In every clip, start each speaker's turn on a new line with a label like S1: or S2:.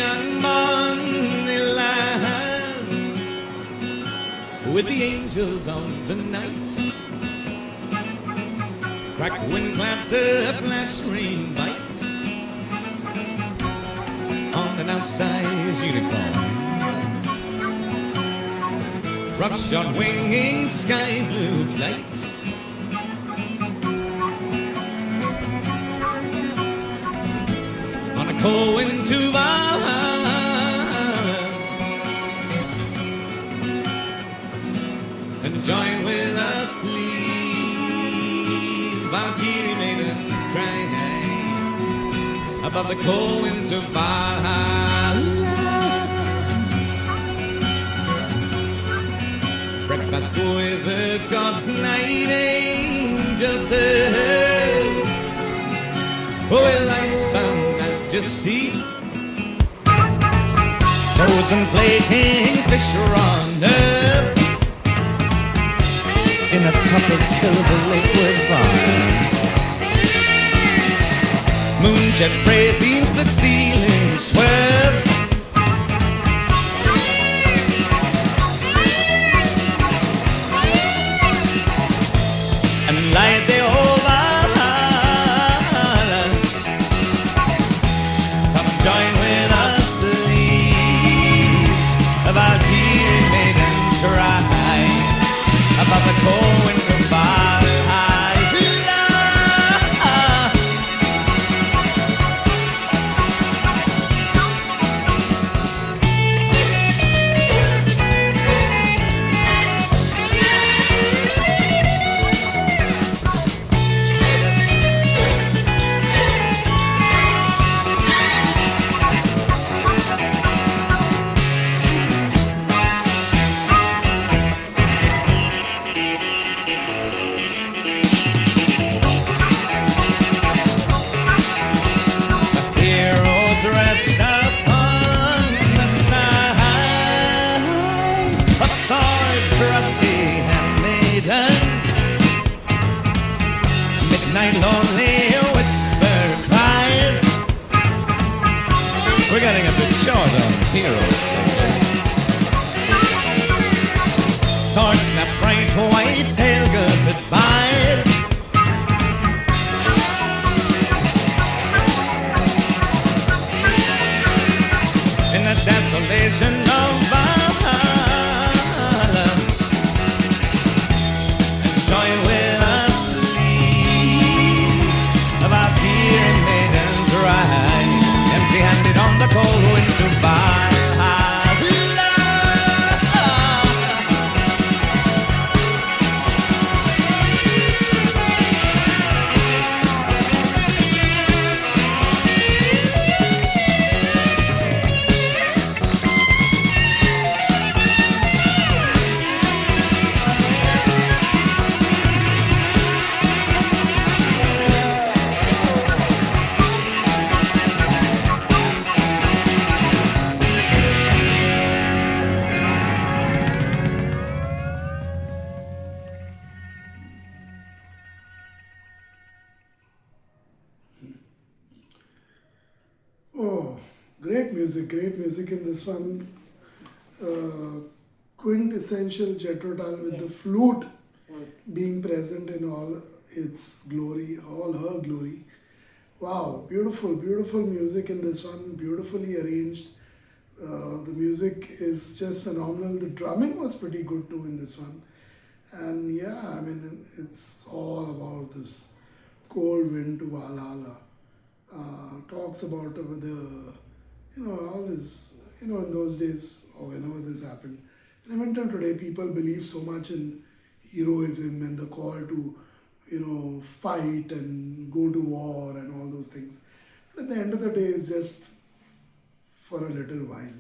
S1: young money lies with the angels of the night. Crack wind clatter, flash rain bite on an outsized unicorn. Rough shot winging sky blue flight. On a cold wind to Valhalla, and join with us, please. Valkyrie maidens cry above the cold winds of Valhalla. Breakfast with the gods' night angels said, oh, will I stand majesty? Frozen flaking fisher on earth in a cup of silver liquid fire. Moonjet ray beams the ceiling swerve, and light the whole Valhalla. Come join with us, please. Valkyrie maidens cry above the cold winds of Valhalla. Rest upon the sides of Thor's trusty handmaidens. Midnight lonely whisper cries. We're getting a bit short on heroes lately. Swords snap bright white pale good goodbyes. Desolation of Valhalla, and join with us, please. Valkyrie maidens ride, empty-handed on the cold winds of Valhalla.
S2: Oh, great music in this one. Quintessential Jethro Tull with the flute being present in all its glory, all her glory. Wow, beautiful music in this one, beautifully arranged. The music is just phenomenal. The drumming was pretty good too in this one. And yeah, I mean, it's all about this cold wind to Valhalla. Talks about over the, all this, in those days or whenever this happened. And even till today, people believe so much in heroism and the call to, fight and go to war and all those things. But at the end of the day, it's just for a little while.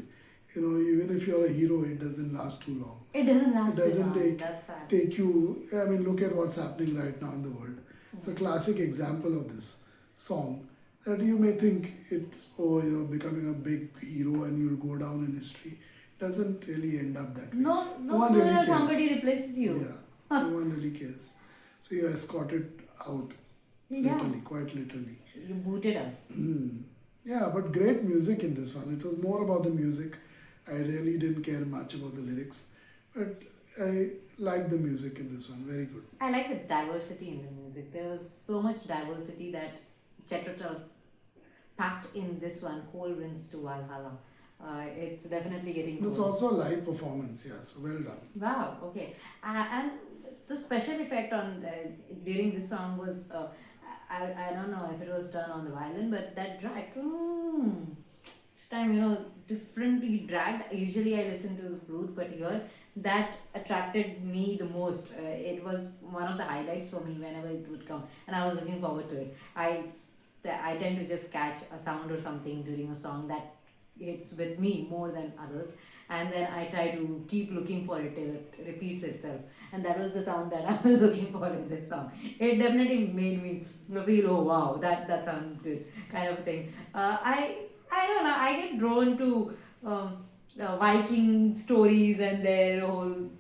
S2: Even if you're a hero, it doesn't last too long.
S3: It doesn't last
S2: It doesn't
S3: too long. That's sad.
S2: take you, look at what's happening right now in the world. It's a classic example of this song. That you may think you're becoming a big hero and you'll go down in history. Doesn't really end up that way.
S3: No one really cares. Somebody replaces you.
S2: Yeah, no one really cares. So you're escorted out, literally, quite literally.
S3: You booted up.
S2: Yeah, but great music in this one. It was more about the music. I really didn't care much about the lyrics, but I like the music in this one. Very good.
S3: I like the diversity in the music. There was so much diversity that JETHRO packed in this one, Cold Winds to Valhalla. It's definitely getting
S2: And it's
S3: cold.
S2: also a live performance, yeah, so well done.
S3: Wow, okay. And the special effect on during this song was, I don't know if it was done on the violin, but that drag, this time, differently dragged. Usually I listen to the flute, but here that attracted me the most. It was one of the highlights for me whenever it would come, and I was looking forward to it. I tend to just catch a sound or something during a song that hits with me more than others, and then I try to keep looking for it till it repeats itself, and that was the sound that I was looking for in this song. It definitely made me feel, oh wow, that sounds good, kind of thing. I don't know, I get drawn to Viking stories and their whole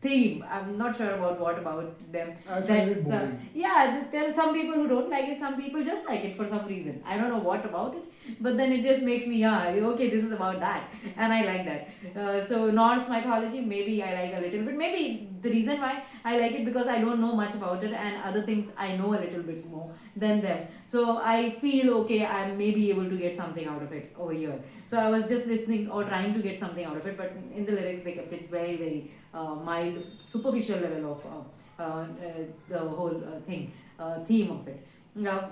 S3: theme. I'm not sure about what about them.
S2: I find it boring.
S3: Yeah, there are some people who don't like it, some people just like it for some reason. I don't know what about it, but then it just makes me, okay, this is about that, and I like that. So Norse mythology, maybe I like a little bit. Maybe the reason why I like it because I don't know much about it, and other things I know a little bit more than them. So I feel okay, I may be able to get something out of it over here. So I was just listening or trying to get something out of it, but in the lyrics they kept it very, very mild, superficial level of the whole theme of it.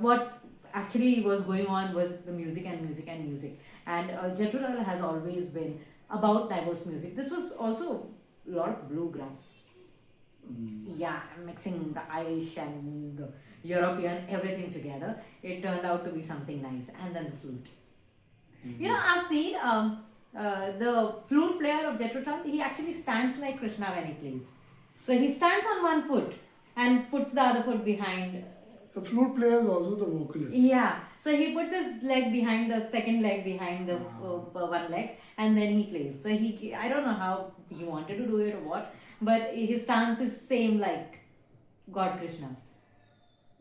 S3: What actually was going on was the music and music and music. And JETHRO has always been about diverse music. This was also a lot of bluegrass. Yeah, mixing the Irish and the European, everything together. It turned out to be something nice. And then the flute. I've seen the flute player of JETHRO, he actually stands like Krishna when he plays. So he stands on one foot and puts the other foot behind.
S2: The flute player is also the vocalist.
S3: Yeah, so he puts his leg behind the second leg behind the one leg, and then he plays. So I don't know how he wanted to do it or what, but his stance is same like God Krishna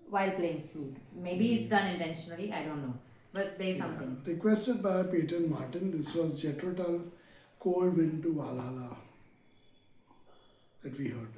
S3: while playing flute. Maybe it's done intentionally, I don't know. But there's something.
S2: Requested by Peter Martin, this was JETHRO Tull, Cold Wind to Valhalla that we heard.